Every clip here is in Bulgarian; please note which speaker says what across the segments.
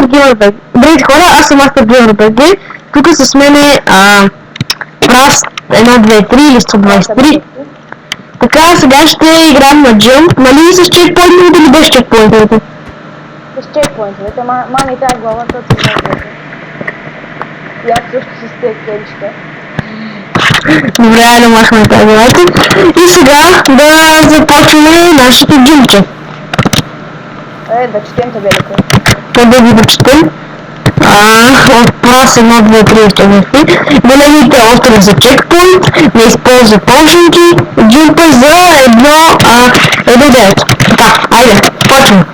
Speaker 1: Gamer. Здравейте хора, аз съм Master Gamer. Тук с мене Прас 1, 2, 3 или 123. Така, сега ще играем на Jump. Нали с чекпоинтовете или без чекпоинтовете?
Speaker 2: С чекпоинтовете, мани тази глава, точно не. И аз също с тези келичка.
Speaker 1: Добре, айде махаме тази главата. И сега да започваме нашето джимче.
Speaker 2: Да четем табелите.
Speaker 1: Да ги дочетем. От Прас 1, 2, 3, 4. Бележите остров за чекпоинт, не използва почники, джимпа за 1.9. Така, айде, почваме.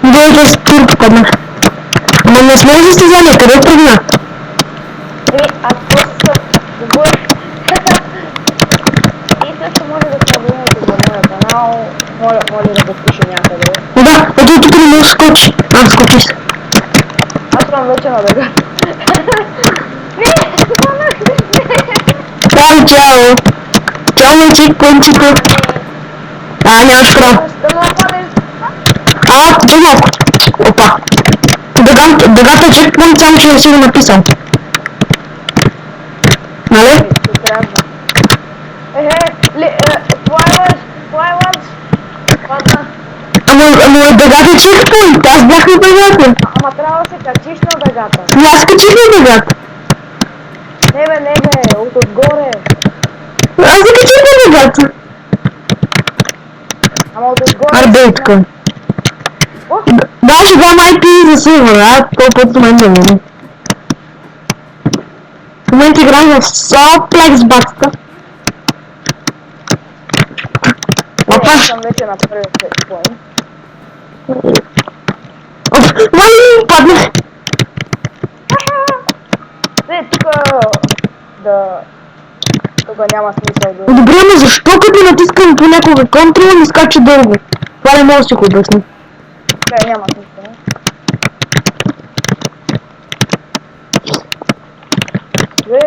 Speaker 1: Дойде с турк паднах. Ама не сме в състезание, къде тръгна?
Speaker 2: Аз просто съм добър. И също може да се абонирате за моя канал. Моля да го пише някъде.
Speaker 1: Да, ето тук не може скочи. Скочи се.
Speaker 2: Аз съм вече на бега.
Speaker 1: Чао, чао. Чао, на чекпоинтчето. Нямаш право. Дай малко. Опа. Дъгата чекпоинт, само че не си го написал. Нали? Ама дъгата чекпоинт, аз бях на дъгата.
Speaker 2: Ама трябва да се качиш на дъгата.
Speaker 1: И аз качих на дъгата.
Speaker 2: Не бе, отгоре.
Speaker 1: Аз се качих на дъгата.
Speaker 2: Ама отгоре.
Speaker 1: Арбейтка. Да, ще дам IP за сервера, този път мен не види. В момента играем в Soplex бацата.
Speaker 2: Аз съм вече на първия чекпоинт.
Speaker 1: Вали, паднах!
Speaker 2: Тук няма смисъл да...
Speaker 1: Добре, но защо като натискам понякога контрола ми скача дълго? Това не мога да си го обясня.
Speaker 2: Няма смисъл.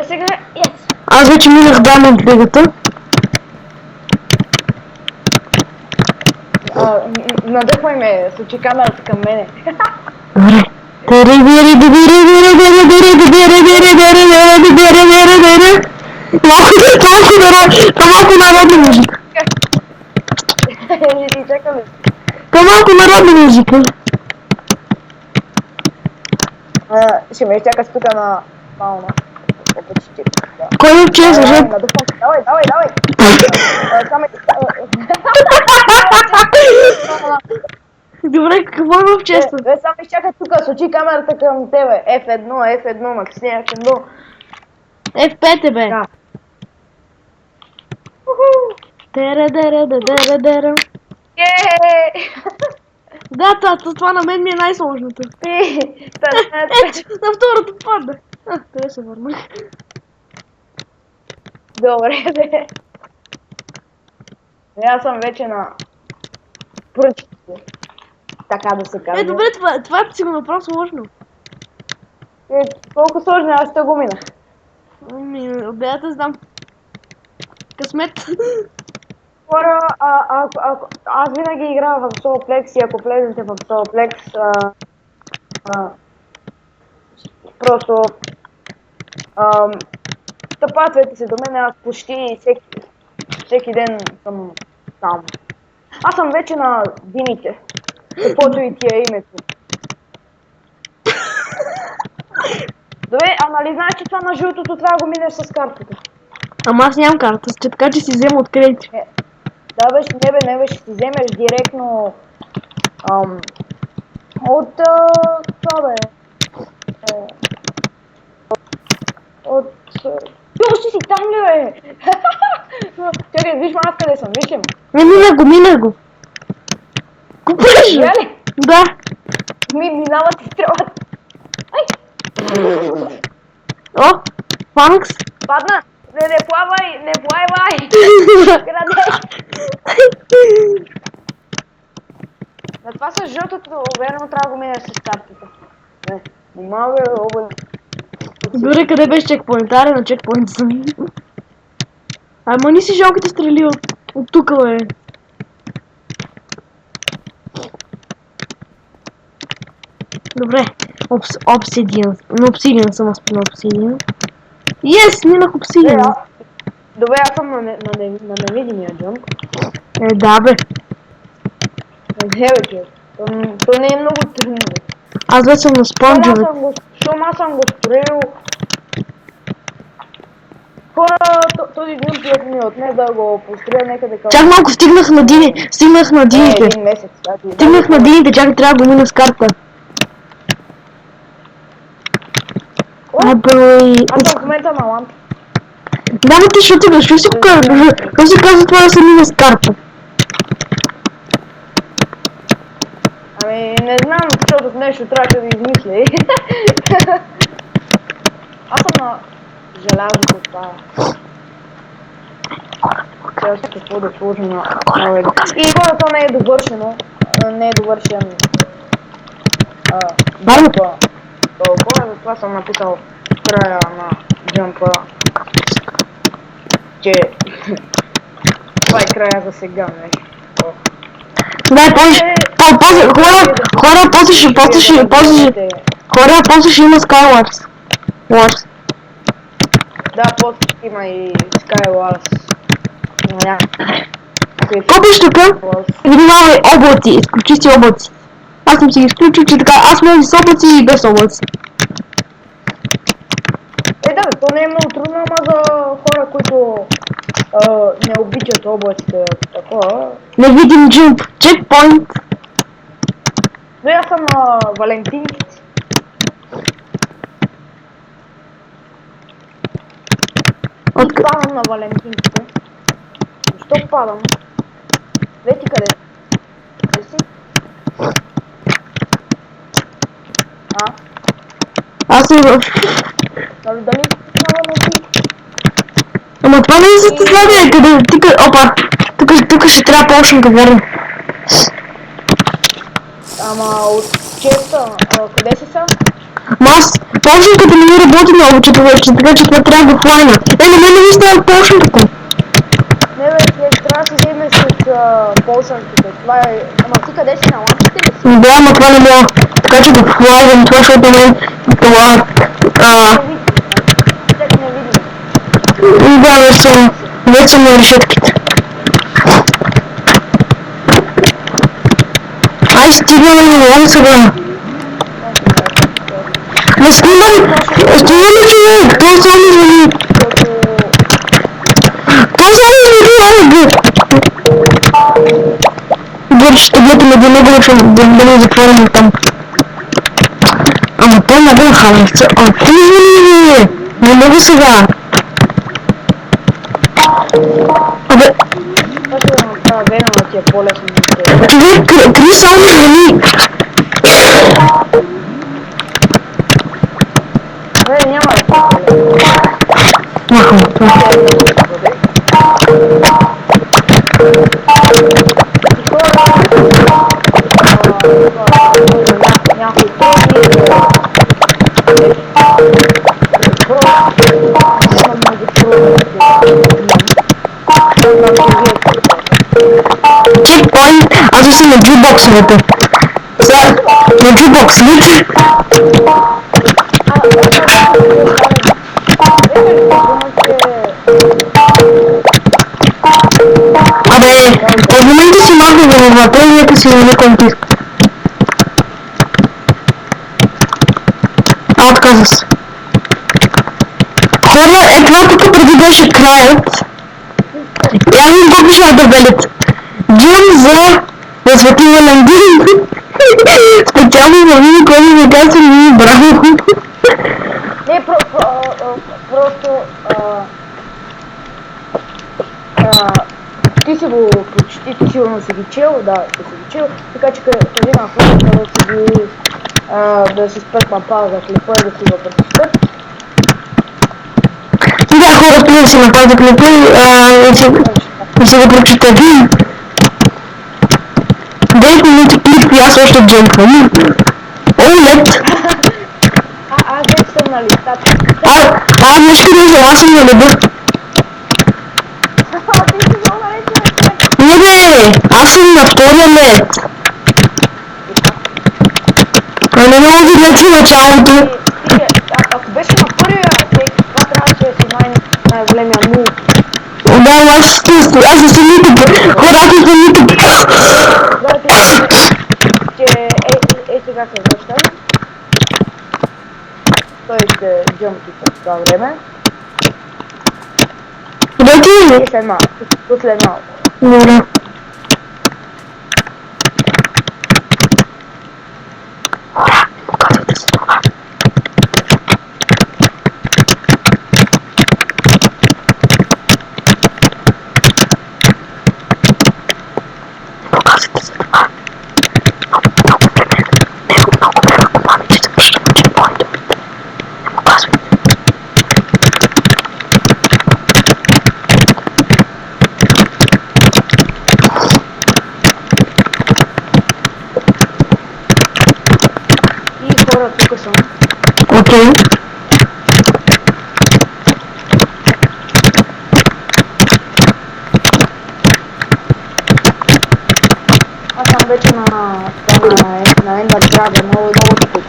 Speaker 2: Сега, yes!
Speaker 1: Аз вече минах Diamond лигата.
Speaker 2: Надъхвай ме, случи камерата към мене.
Speaker 1: Добре. Малко народна музика.
Speaker 2: Не си чакаме.
Speaker 1: Малко народна музика.
Speaker 2: Ще ме изчакаш тук на Пауна.
Speaker 1: Кой е че, защото?
Speaker 2: Давай!
Speaker 1: Добре, какво има в често?
Speaker 2: Само изчакай тук, случи камерата към тебе. F1, Максим, F1.
Speaker 1: F5 е бе.
Speaker 2: Да.
Speaker 1: Тера. Да, това на мен ми е най-сложното. На второто падна. Къде се върнах?
Speaker 2: Добре, бе. Аз съм вече на пръчките. Така да се казва.
Speaker 1: Добре, това си го направо сложно.
Speaker 2: Колко сложно, аз ще го минах.
Speaker 1: Да те знам. Късмет.
Speaker 2: Хора, аз винаги играя в Soloplex и ако влезете в Soloplex, просто тъпатвайте се до мен, аз почти всеки ден съм там. Аз съм вече на дините, каквото и ти е името. Добре, нали знаеш, че това на жълтото трябва да го минеш с картата?
Speaker 1: Ама аз нямам карта, така че си взема от кредити.
Speaker 2: Да бе, не бе, ще си вземеш директно от това бе. Ще си там ли бе? Чакай, виж ма аз къде съм, виж ли ма?
Speaker 1: Минах го. Купаш ли? Да.
Speaker 2: Минава ти стрелата.
Speaker 1: О, Фанкс.
Speaker 2: Падна! Не плавай! Граде! На това с жълтото, верно трябва да го минеш с картата. Не мога да го...
Speaker 1: Добре, къде беше чекпоинт? Аре на чекпоинт съм. Ама ни си жалките стрели от тук, бе. Добре. Обсидиан. На обсидиан съм аз на обсидиан. Yes, минах обсидиан.
Speaker 2: Добре, аз съм на невидимия джамп.
Speaker 1: Да, бе.
Speaker 2: Не, бе, че. То не е много трудно.
Speaker 1: Аз вече съм на спонджове.
Speaker 2: Щом аз съм го строил. Хора, този джамп ми отне да го построя някъде към...
Speaker 1: Чак малко, стигнах на дините.
Speaker 2: Един месец, да.
Speaker 1: Стигнах на дините, чакай, трябва да го мина с карта.
Speaker 2: Аз съм в момента на лампи.
Speaker 1: Да, бе, ти що си казва това да се мина с карта?
Speaker 2: Ами, не знам, защото нещо трябваше да измисля. Аз съм на желязото това. Сега ще какво да сложа на ред. И хората не е довършено. Не е довършен. Джампа. Толкова, затова съм написал края на джампа. Че... това е края за сега, нещо.
Speaker 1: Да, хора, после ще има Skywars.
Speaker 2: Да, после ще има и Skywars.
Speaker 1: Копиш тук, внимавай облаци, изключи облаци. Аз съм си ги изключил, че така, аз мога с облаци и без облаци.
Speaker 2: Да, то не е много трудно, ама за хора, които не обичат облаците, такова.
Speaker 1: Не видим джумп, чекпоинт.
Speaker 2: Но аз съм на Валентинките. И падам на Валентинките. Защо падам? Лети къде? Къде си?
Speaker 1: Аз съм в...
Speaker 2: Дали става на ти?
Speaker 1: Ама това не е състезание, къде... Опа! Тук ще трябва по-общен да върна.
Speaker 2: Ама от честа, къде си са?
Speaker 1: Аз, по-общенката не работи много, че така че това трябва да флайна. На мен не ми става по-общенката.
Speaker 2: Не бе, трябва да се вземе с по-общенката. Това е... Ама ти къде си, на лампите ли си?
Speaker 1: Да, ама това не мога. Така че да флайвам това, защото мен това...
Speaker 2: Чак не видим.
Speaker 1: Да, вече съм на решетките. Ай, стигнаме и не мога сега. Не стигнаме човек, той само извини. Той само извини, ай, бе. Ще гледаме до него, да не затворим там. Ама той много нахалявца. Ти извини, не мога сега. Абе...
Speaker 2: Това ще да направя вена, да ти е по-лесно.
Speaker 1: Човек, три само извини.
Speaker 2: Няма да ти е по-лесно.
Speaker 1: Махам това.
Speaker 2: Някой трудни,
Speaker 1: Чекпоинт, аз съм на джубоксовете. Сега, на джубокс, личи. Абе, в момента си махна за главата и нека си намали компис. Отказа се. Хора, това тук преди беше краят. Я ми го пиша на табелите. Джим за осветлива ландин. Специално за мини, който ми казва ми браво.
Speaker 2: Не, просто... ти си го почти, ти сигурно си ги чел, да, ти си ги чел, така че кажи на хората да си ги... да си спят на пауза клипа и да си го прочитат.
Speaker 1: Да, хората да си на пауза клипа и си го прочитат. 9 минути клип и аз още джемпвам. Олет!
Speaker 2: Аз вече съм на листата.
Speaker 1: Нещо не аз съм на леда.
Speaker 2: Ти си много наречен.
Speaker 1: Не бе, аз съм на втория лед. А не мога да гледа началото.
Speaker 2: Ако беше на първия тек, това трябваше да си най-големия мул.
Speaker 1: Да, аз не съм YouTube. Хора, аз не съм YouTube.
Speaker 2: Гледайте, че сега се връща. Той ще джъмпи по това време.
Speaker 1: Къде ти е?
Speaker 2: И след малко. След малко.
Speaker 1: Добре. Хора, показвайте се това. Показвайте се това. Много време. Много време, ако мамите се връща на чемпионите. Не показвайте.
Speaker 2: И хора, тук съм.
Speaker 1: Окей.
Speaker 2: Аз съм вече на Ender Dragon, много тук.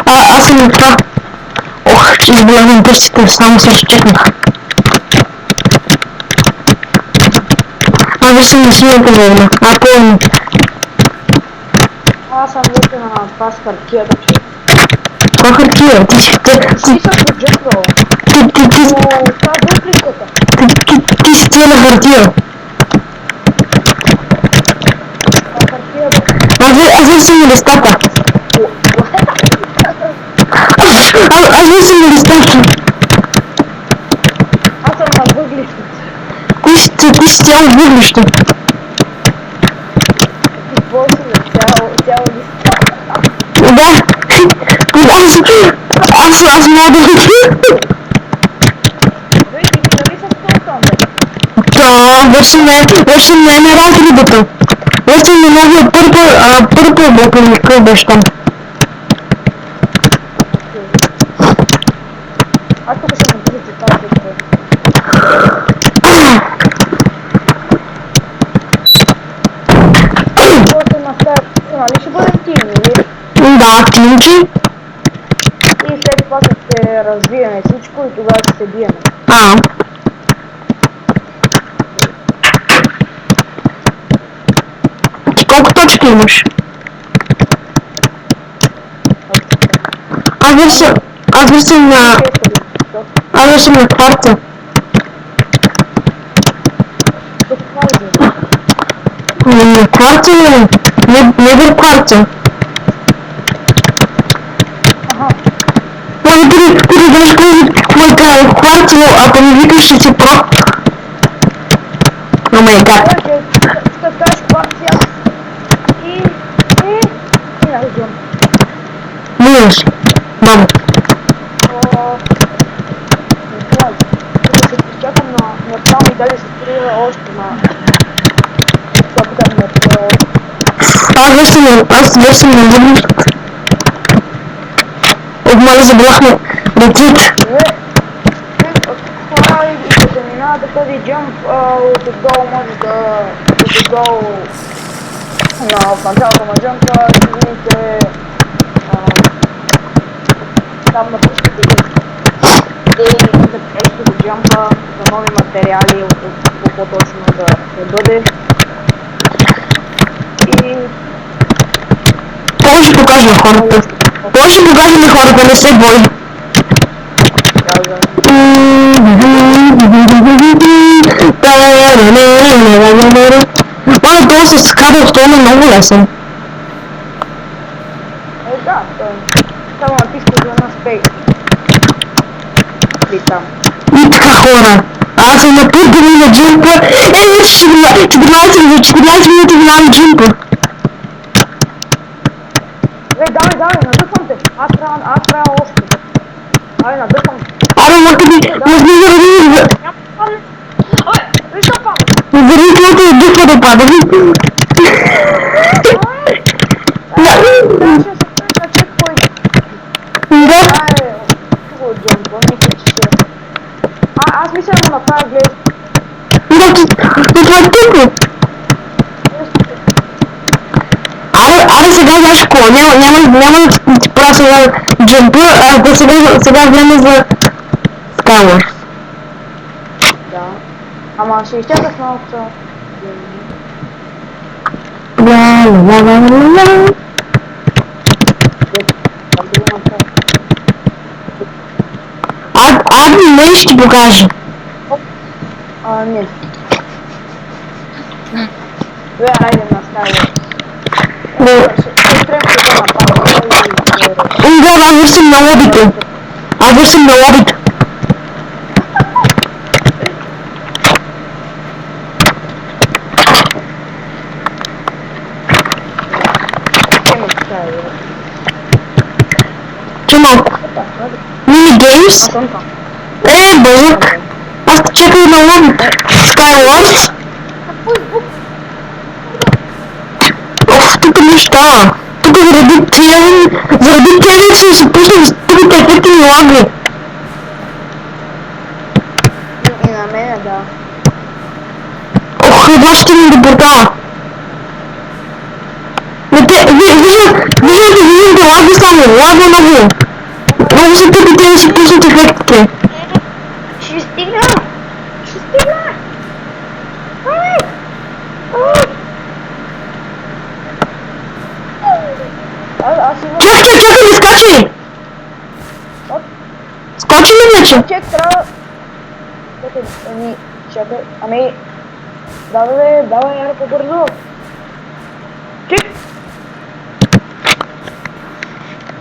Speaker 1: Аз съм на това. Ох, че изболявам пръстите, само се разчекнах. Аз вече съм на синята зона. Помня.
Speaker 2: Аз съм вече на това с хартията, че...
Speaker 1: Това хартия, ти си...
Speaker 2: Ти съм поджепвал. Това е дупликата.
Speaker 1: Ти си цяла хартия.
Speaker 2: Това е хартията.
Speaker 1: Аз вече съм на листата. Аз вече съм на листата.
Speaker 2: Аз съм на въглищата.
Speaker 1: Кои си цяло въглище?
Speaker 2: Какво си бе? Цяло листа.
Speaker 1: Да. Аз мога да го...
Speaker 2: Бе, ти ми нали съм толкова, бе?
Speaker 1: Да, вече не е раз рибата. Вече не мога пърпа блок или къв беше там.
Speaker 2: Аз тук ще му бъде това, че После на тази, нали ще бъдем тим, или?
Speaker 1: Да, тимчи.
Speaker 2: И след това ще се развиеме всичко и тогава ще се биеме.
Speaker 1: Ти колко точки имаш? Аз вече съм на кварта. На кварта не бе кварта. Може ти да знаеш кой казва кварта, ако ми викаш ще си про. О май гад.
Speaker 2: Ще кажеш кварта и на регион.
Speaker 1: Милаш. Баба.
Speaker 2: Тук се изчакам на там и дали се струва още на...
Speaker 1: Аз вече съм на въглищата. Мали забрахме ретрит.
Speaker 2: Хора и като минавате този джъмп, отдолу може да... Отдолу в началото на джъмпа ще видите там на пуските да прещи до джъмпа за нови материали, какво точно да бъде. И...
Speaker 1: Това ще покажа на хората. Това ще покажа на хората, не се бой. Моля, това се скада в това много лесен.
Speaker 2: Да, само натиска за една спейс. И там.
Speaker 1: И така хора. Аз съм на път да мина джимпа. Вече 14 минути минавам джимпа.
Speaker 2: Давай, надъхвам те. Аз трябва още. Давай, надъхвам те.
Speaker 1: Може би заради...
Speaker 2: Виж да пада.
Speaker 1: Заради твоето надъхва да пада.
Speaker 2: Трябваше да се прави на чекпоинт.
Speaker 1: Да.
Speaker 2: Хубаво джампа, мисля, че ще... Аз мисля да му направя глез.
Speaker 1: Това е тъпо. Аре сега Мешко, няма да ти правя сега джампа, а да сега време за Skywars.
Speaker 2: Да. Ама ще изчакаш малко са.
Speaker 1: Ла. Адми не ще ти покаже.
Speaker 2: Не. Бе, айде на Skywars. Ще трябва да направя.
Speaker 1: Да, аз вършим на лобито. Аз вършим на лобито. Че малко. Мини геймс. Боже. Аз те чекай на лобито. Skywars. Тук неща. Тук заради тебе се пуснах тук ефекти и лаги.
Speaker 2: И на мене, да.
Speaker 1: Едва ще ми до портала. Виждате лаги само, лаги много. Много се тъпите да си пуснат ефектите.
Speaker 2: Ще стигна!
Speaker 1: Чакай, не скачай! Скочи ли вече?
Speaker 2: Чек, трябва... Чакай, давай, яро по-бързо. Чек!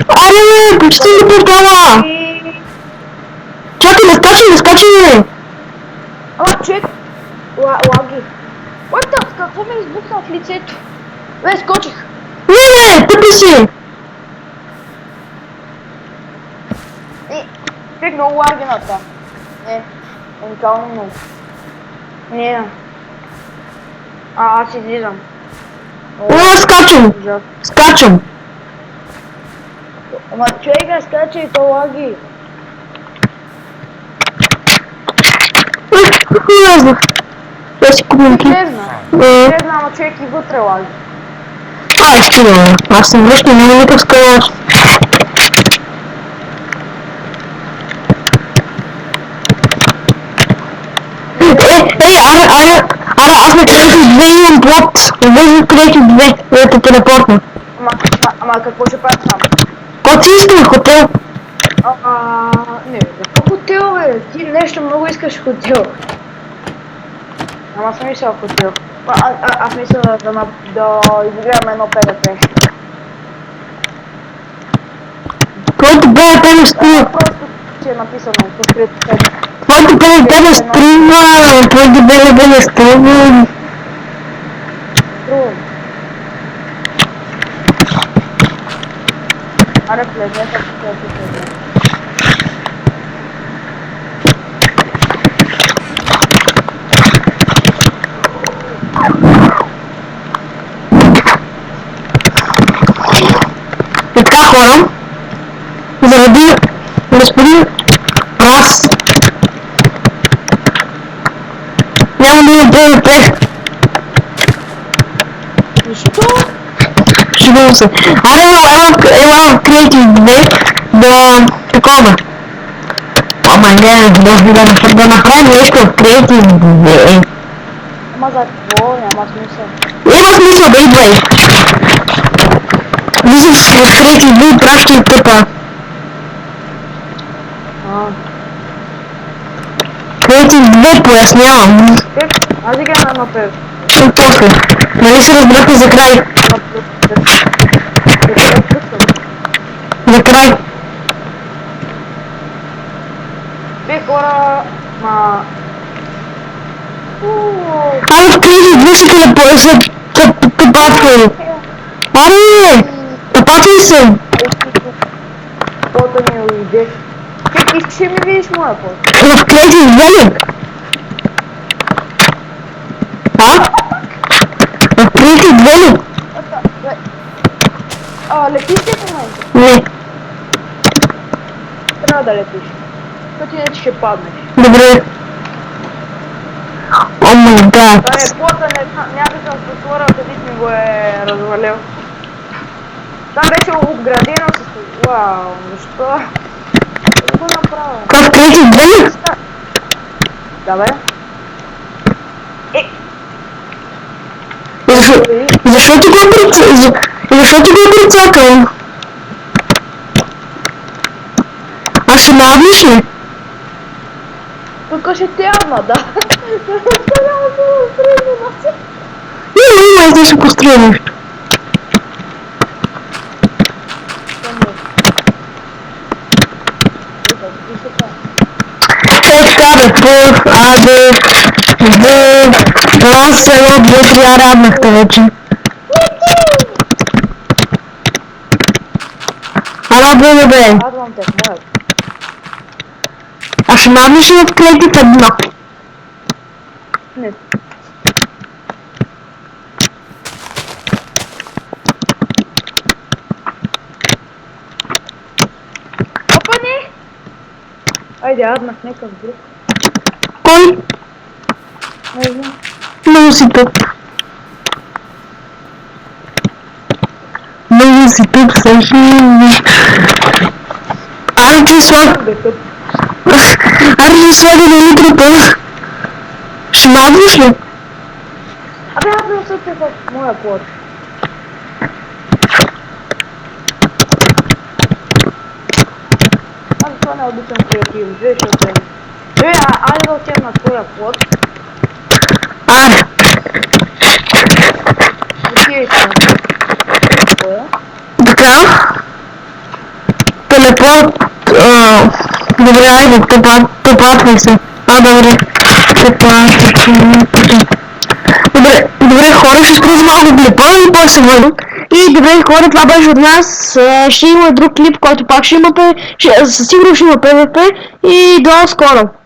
Speaker 1: Аре, почти до портала! Чакай, не скачай!
Speaker 2: Ама, чек! Лаги. What the? Какво ме избухна в лицето? Бе, скочих.
Speaker 1: Не, тъпи си!
Speaker 2: Чек, много лаги на това. Уникално много. Не. Аз излизам.
Speaker 1: Скачам!
Speaker 2: Ама човека скача и то лаги.
Speaker 1: Влезнах. Я си купим ки.
Speaker 2: Влезна, ама човек и вътре лаги.
Speaker 1: Стига, аз съм връща, няма никакъв Skywars. Аре, аз на Creative 2 имам плот. Влезам в Creative 2, да те телепортна.
Speaker 2: Ама какво ще правя там?
Speaker 1: Кой си искаш хотел?
Speaker 2: Не, какво хотел, бе? Ти нещо много искаш хотел. Ама съм мислял хотел. Аз мисля да изиграем едно ПВП.
Speaker 1: Твоето ПВП не стрима.
Speaker 2: Просто си е написано в Creative 5.
Speaker 1: Твоето ПВП не стрима. Твоето ПВП не стрима.
Speaker 2: Трудно. Аре, влезе, така че
Speaker 1: И така хора, заради господин Раз няма да има ПВП.
Speaker 2: Защо?
Speaker 1: Шегувам се. Аре, ела в Creative 2 да такова. Ама не, да направим нещо в Creative 2.
Speaker 2: Ама за какво? Няма смисъл.
Speaker 1: Има смисъл да идвай. Влизаш в Creative 2 и пращай тъпа. Creative 2 пояснявам.
Speaker 2: Аз играм на едно ПВП.
Speaker 1: И после. Нали се разбрахме за край? За край.
Speaker 2: Бе, хора,
Speaker 1: Аре в Creative 2 се тъпатвай. Аре! Тъпатвай се!
Speaker 2: Пота ми уйде. Чек, искаш ли ми видиш моя пот?
Speaker 1: В Creative 2 ли? В Creative 2 ли?
Speaker 2: Летиш ли в момента?
Speaker 1: Не.
Speaker 2: Трябва да летиш. Като иначе ще паднеш.
Speaker 1: Добре. О май гад.
Speaker 2: Пота някакъв затвора, където ми го е развалил. Там беше обградено с... Вау, защо? Да го направя.
Speaker 1: Това в Creative 2 ли?
Speaker 2: Да, бе. Е,
Speaker 1: Защо ти го прицакал? А ще навлиш ли?
Speaker 2: тук ще тягна, да. Защо няма да го строим?
Speaker 1: Не, ще построя нещо. Така бе, пъв, аде, бе, раз, село, 2-3, раднахте вече. Ала бе.
Speaker 2: Радвам те, моят.
Speaker 1: А ще навлиш ли в Creative 1?
Speaker 2: Не. Опа, не! Айде, аднах някакъв друг.
Speaker 1: Кой?
Speaker 2: Не знам.
Speaker 1: Много си тук. Много си тук, също. Аре ти слага. Аре ти слага на утрото. Ще навлиш ли?
Speaker 2: Абе, аз не усетя в моя плод. Аз това не обичам креатив, защото е... айде да отидем на твоя плод.
Speaker 1: Аре.
Speaker 2: Отидете на твоя.
Speaker 1: Така. Телепорт. Добре, айде, топатвай се. Добре. Добре, хора, ще спра за малко клипа и после се върнем. И добре, хора, това беше от нас. Ще има друг клип, който пак ще имате. Със сигурно ще има PvP и до скоро.